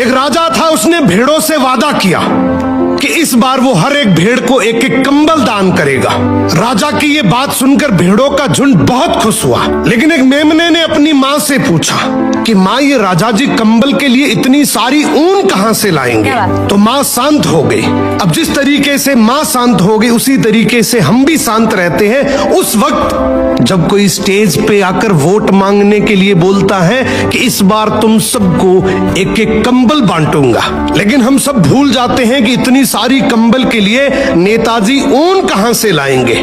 एक राजा था, उसने भेड़ों से वादा किया कि इस बार वो हर एक भेड़ को एक एक कंबल दान करेगा। राजा की ये बात सुनकर भेड़ों का झुंड बहुत खुश हुआ, लेकिन एक मेमने ने अपनी माँ से पूछा कि माँ, ये राजा जी कंबल के लिए इतनी सारी ऊन कहाँ से लाएंगे? तो माँ शांत हो गई। अब जिस तरीके से माँ शांत हो गई, उसी तरीके से हम भी शांत रहते हैं उस वक्त जब कोई स्टेज पे आकर वोट मांगने के लिए बोलता है कि इस बार तुम सबको एक एक कंबल बांटूंगा। लेकिन हम सब भूल जाते हैं कि इतनी सारी कंबल के लिए नेताजी ऊन कहां से लाएंगे।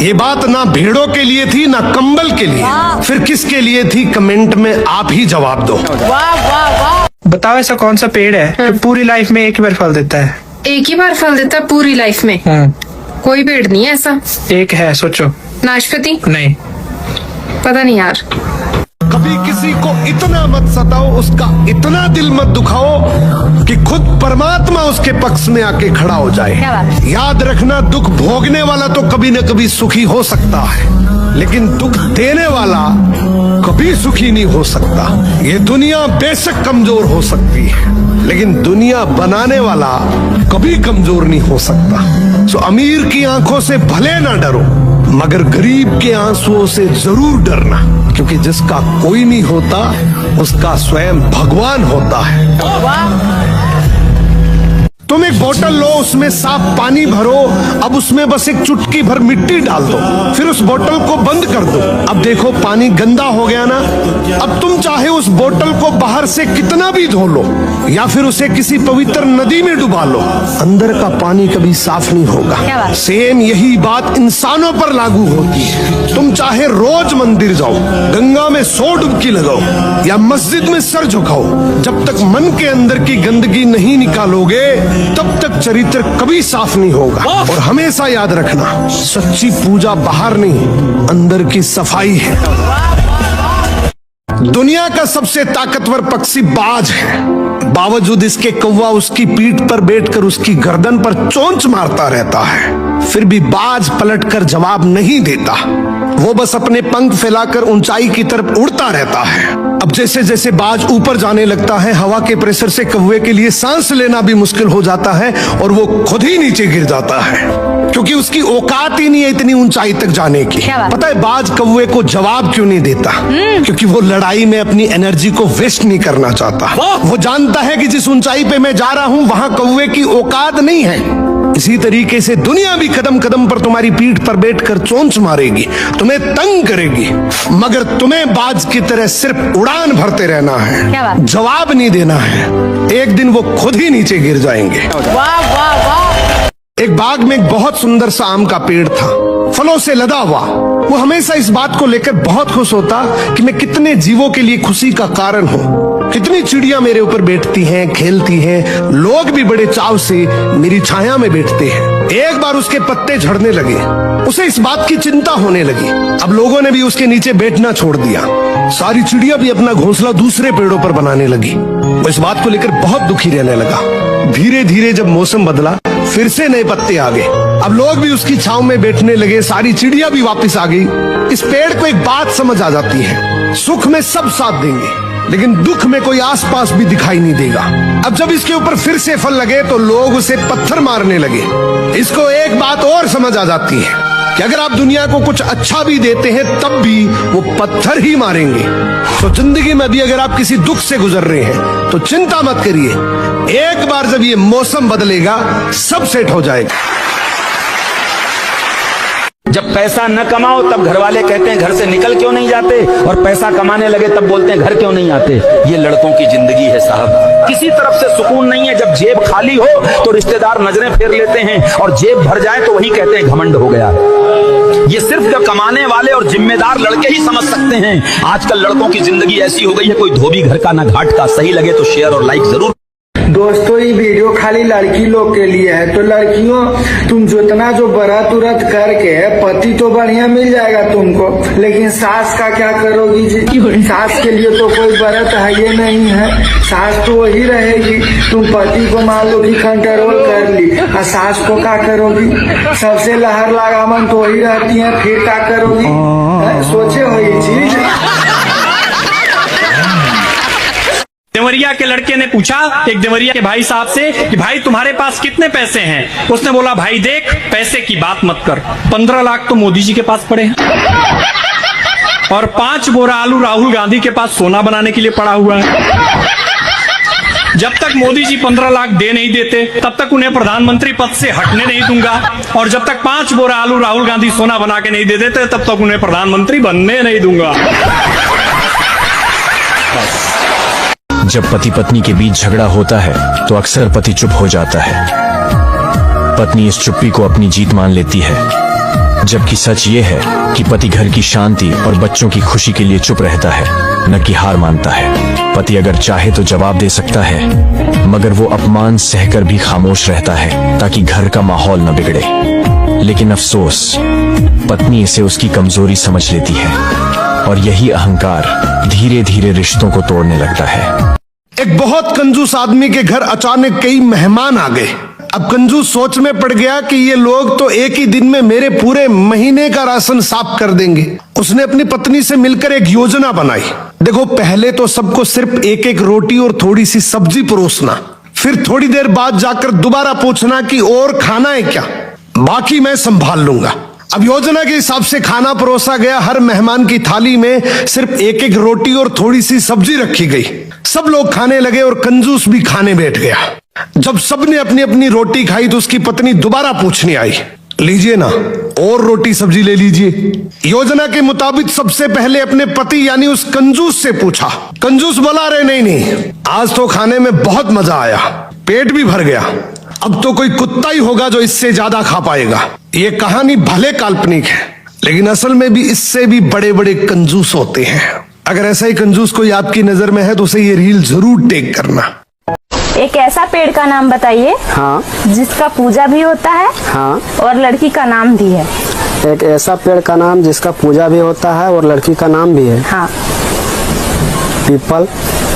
ये बात ना भेड़ों के लिए थी ना कंबल के लिए, फिर किसके लिए थी? कमेंट में आप ही जवाब दो। वाह वाह वाह। बताओ ऐसा कौन सा पेड़ है जो पूरी लाइफ में एक ही बार फल देता है? एक ही बार फल देता पूरी लाइफ में? कोई पेड़ नहीं है ऐसा। एक है, सोचो। नाशपाती? नहीं। पता नहीं यार। कभी किसी को इतना मत सताओ, उसका इतना दिल मत दुखाओ कि खुद परमात्मा उसके पक्ष में आके खड़ा हो जाए। याद रखना, दुख भोगने वाला तो कभी न कभी सुखी हो सकता है, लेकिन दुख देने वाला कभी सुखी नहीं हो सकता। ये दुनिया बेशक कमजोर हो सकती है, लेकिन दुनिया बनाने वाला कभी कमजोर नहीं हो सकता। सो अमीर की आंखों से भले ना डरो, मगर गरीब के आंसुओं से जरूर डरना, क्योंकि जिसका कोई नहीं होता उसका स्वयं भगवान होता है। तुम एक बोतल लो, उसमें साफ पानी भरो, अब उसमें बस एक चुटकी भर मिट्टी डाल दो, फिर उस बोतल को बंद कर दो। अब देखो पानी गंदा हो गया ना। अब तुम चाहे उस बोतल को बाहर से कितना भी धो लो या फिर उसे किसी पवित्र नदी में डुबा लो, अंदर का पानी कभी साफ नहीं होगा। सेम यही बात इंसानों पर लागू होती है। तुम चाहे रोज मंदिर जाओ, गंगा में 100 डुबकी लगाओ या मस्जिद में सर झुकाओ, जब तक मन के अंदर की गंदगी नहीं निकालोगे तब तक चरित्र कभी साफ नहीं होगा। और हमेशा याद रखना, सच्ची पूजा बाहर नहीं, अंदर की सफाई है। दुनिया का सबसे ताकतवर पक्षी बाज है, बावजूद इसके कौवा उसकी पीठ पर बैठकर उसकी गर्दन पर चोंच मारता रहता है, फिर भी बाज पलटकर जवाब नहीं देता। वो बस अपने पंख फैलाकर ऊंचाई की तरफ उड़ता रहता है। अब जैसे जैसे बाज ऊपर जाने लगता है, हवा के प्रेशर से कौवे के लिए सांस लेना भी मुश्किल हो जाता है और वो खुद ही नीचे गिर जाता है, क्योंकि उसकी औकात ही नहीं है इतनी ऊंचाई तक जाने की। पता है बाज कौवे को जवाब क्यों नहीं देता? क्योंकि वो लड़ाई में अपनी एनर्जी को वेस्ट नहीं करना चाहता। वो जानता है कि जिस ऊंचाई पे मैं जा रहा हूं वहां कौवे की औकात नहीं है। इसी तरीके से दुनिया भी कदम कदम पर तुम्हारी पीठ पर बैठकर चोंच मारेगी, तुम्हें तंग करेगी, मगर तुम्हें बाज की तरह सिर्फ उड़ान भरते रहना है, जवाब नहीं देना है। एक दिन वो खुद ही नीचे गिर जाएंगे। वाह वाह वाह। एक बाग में एक बहुत सुंदर सा आम का पेड़ था, फलों से लदा हुआ। वो हमेशा इस बात को लेकर बहुत खुश होता कि मैं कितने जीवों के लिए खुशी का कारण हूँ, कितनी चिड़िया मेरे ऊपर बैठती हैं, खेलती हैं, लोग भी बड़े चाव से मेरी छाया में बैठते हैं। एक बार उसके पत्ते झड़ने लगे, उसे इस बात की चिंता होने लगी। अब लोगों ने भी उसके नीचे बैठना छोड़ दिया, सारी चिड़िया भी अपना घोंसला दूसरे पेड़ों पर बनाने लगी। वो इस बात को लेकर बहुत दुखी रहने लगा। धीरे धीरे जब मौसम बदला, फिर से नए पत्ते आ गए। अब लोग भी उसकी छांव में बैठने लगे, सारी चिड़िया भी वापस आ गई। इस पेड़ को एक बात समझ आ जाती है, सुख में सब साथ देंगे, लेकिन दुख में कोई आसपास भी दिखाई नहीं देगा। अब जब इसके ऊपर फिर से फल लगे तो लोग उसे पत्थर मारने लगे। इसको एक बात और समझ आ जाती है कि अगर आप दुनिया को कुछ अच्छा भी देते हैं तब भी वो पत्थर ही मारेंगे। तो जिंदगी में भी अगर आप किसी दुख से गुजर रहे हैं तो चिंता मत करिए, एक बार जब ये मौसम बदलेगा सब सेट हो जाएगा। जब पैसा न कमाओ तब घर वाले कहते हैं घर से निकल क्यों नहीं जाते, और पैसा कमाने लगे तब बोलते हैं घर क्यों नहीं आते। ये लड़कों की जिंदगी है साहब, किसी तरफ से सुकून नहीं है। जब जेब खाली हो तो रिश्तेदार नजरें फेर लेते हैं, और जेब भर जाए तो वही कहते हैं घमंड हो गया। ये सिर्फ जो कमाने वाले और जिम्मेदार लड़के ही समझ सकते हैं। आजकल लड़कों की जिंदगी ऐसी हो गई है, कोई धोबी घर का ना घाट का। सही लगे तो शेयर और लाइक जरूर। दोस्तों ये वीडियो खाली लड़की लोग के लिए है, तो लड़कियों तुम जितना जो व्रत उरत करके पति तो बढ़िया मिल जाएगा तुमको, लेकिन सास का क्या करोगी जी? सास के लिए तो कोई व्रत है ये नहीं है, सास तो वही रहेगी। तुम पति को मान लो कि कंट्रोल कर ली, और सास को क्या करोगी? सबसे लहर लगामन तो वही रहती है, फिर क्या करोगी? सोचे हो ये चीज? देवरिया के लड़के ने पूछा एक देवरिया के भाई साहब से कि भाई तुम्हारे पास कितने पैसे हैं? उसने बोला भाई देख पैसे की बात मत कर, 15 लाख तो मोदी जी के पास पड़े हैं और 5 बोरा आलू राहुल गांधी के पास सोना बनाने के लिए पड़ा हुआ है। जब तक मोदी जी 15 लाख दे नहीं देते तब तक उन्हें प्रधानमंत्री पद से हटने नहीं दूंगा, और जब तक 5 बोरा आलू राहुल गांधी सोना बना के नहीं दे देते तब तक उन्हें प्रधानमंत्री बनने नहीं दूंगा। जब पति पत्नी के बीच झगड़ा होता है तो अक्सर पति चुप हो जाता है। पत्नी इस चुप्पी को अपनी जीत मान लेती है, जबकि सच ये है कि पति घर की शांति और बच्चों की खुशी के लिए चुप रहता है, न कि हार मानता है। पति अगर चाहे तो जवाब दे सकता है, मगर वो अपमान सहकर भी खामोश रहता है ताकि घर का माहौल न बिगड़े। लेकिन अफसोस, पत्नी इसे उसकी कमजोरी समझ लेती है और यही अहंकार धीरे धीरे रिश्तों को तोड़ने लगता है। एक बहुत कंजूस आदमी के घर अचानक कई मेहमान आ गए। अब कंजूस सोच में पड़ गया कि ये लोग तो एक ही दिन में मेरे पूरे महीने का राशन साफ कर देंगे। उसने अपनी पत्नी से मिलकर एक योजना बनाई। देखो, पहले तो सबको सिर्फ एक एक रोटी और थोड़ी सी सब्जी परोसना, फिर थोड़ी देर बाद जाकर दोबारा पूछना कि और खाना है क्या, बाकी मैं संभाल लूंगा। अब योजना के हिसाब से खाना परोसा गया। हर मेहमान की थाली में सिर्फ एक एक रोटी और थोड़ी सी सब्जी रखी गई। सब लोग खाने लगे और कंजूस भी खाने बैठ गया। जब सबने अपनी अपनी रोटी खाई तो उसकी पत्नी दोबारा पूछने आई, लीजिए ना और रोटी सब्जी ले लीजिए। योजना के मुताबिक सबसे पहले अपने पति यानी उस कंजूस से पूछा। कंजूस बोला, अरे नहीं, आज तो खाने में बहुत मजा आया, पेट भी भर गया, अब तो कोई कुत्ता ही होगा जो इससे ज्यादा खा पाएगा। ये कहानी भले काल्पनिक है, लेकिन असल में भी इससे भी बड़े बड़े कंजूस होते हैं। अगर ऐसा ही कंजूस कोई आपकी नजर में है तो उसे ये रील जरूर टैग करना। एक ऐसा पेड़ का नाम बताइए हाँ जिसका पूजा भी होता है हाँ। और लड़की का नाम भी है। एक ऐसा पेड़ का नाम जिसका पूजा भी होता है और लड़की का नाम भी है। हाँ। पीपल।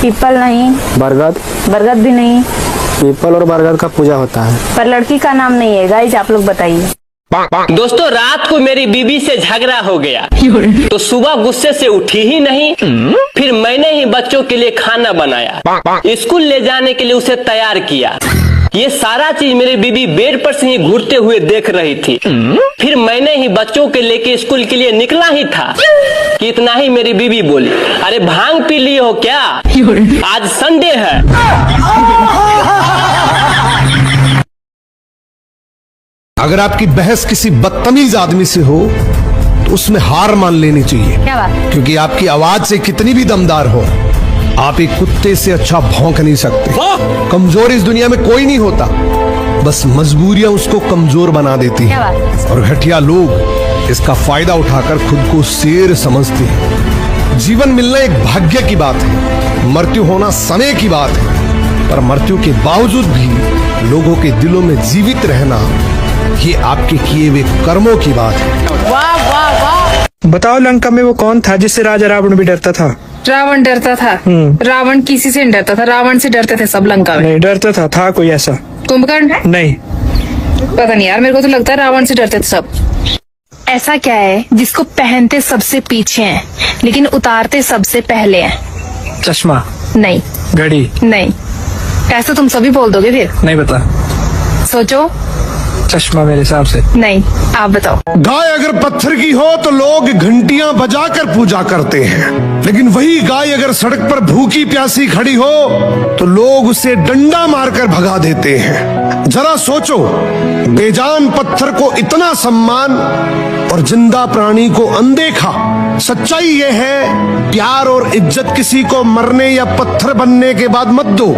पीपल नहीं। बरगद। बरगद भी नहीं। पीपल और बरगद का पूजा होता है पर लड़की का नाम नहीं है। गाइस आप लोग बताइए। दोस्तों, रात को मेरी बीवी से झगड़ा हो गया तो सुबह गुस्से से उठी ही नहीं। फिर मैंने ही बच्चों के लिए खाना बनाया, स्कूल ले जाने के लिए उसे तैयार किया। ये सारा चीज मेरी बीबी बेड पर से ही घूरते हुए देख रही थी। फिर मैंने ही बच्चों के लेके स्कूल के लिए निकला ही था कि इतना ही मेरी बीबी बोली, अरे भांग पी लिए हो क्या, आज संडे है। अगर आपकी बहस किसी बदतमीज आदमी से हो तो उसमें हार मान लेनी चाहिए। क्या बात? क्योंकि आपकी आवाज से कितनी भी दमदार हो, आप एक कुत्ते से अच्छा भौंक नहीं सकते। कमजोर इस दुनिया में कोई नहीं होता, बस मजबूरियां उसको कमजोर बना देती हैं। और घटिया लोग इसका फायदा उठाकर खुद को शेर समझते हैं। जीवन मिलना एक भाग्य की बात है, मृत्यु होना समय की बात है। पर मृत्यु के बावजूद भी लोगों के दिलों में जीवित रहना, ये आपके किए हुए कर्मों की बात है। वाह वाह वाह। बताओ, लंका में वो कौन था जिससे राजा रावण भी डरता था? रावण डरता था? रावण किसी से नहीं डरता था, रावण से डरते थे सब लंका में। नहीं डरता था कोई ऐसा? कुंभकर्ण? नहीं, पता नहीं यार, मेरे को तो लगता है रावण से डरते थे सब। ऐसा क्या है जिसको पहनते सबसे पीछे हैं लेकिन उतारते सबसे पहले हैं? चश्मा? नहीं। घड़ी? नहीं। ऐसा तुम सभी बोल दोगे फिर? नहीं बता। सोचो। चश्मा मेरे हिसाब से। नहीं, आप बताओ। गाय अगर पत्थर की हो तो लोग घंटियां बजाकर पूजा करते हैं, लेकिन वही गाय अगर सड़क पर भूखी प्यासी खड़ी हो तो लोग उसे डंडा मारकर भगा देते हैं। जरा सोचो, बेजान पत्थर को इतना सम्मान और जिंदा प्राणी को अनदेखा। सच्चाई यह है, प्यार और इज्जत किसी को मरने या पत्थर बनने के बाद मत दो,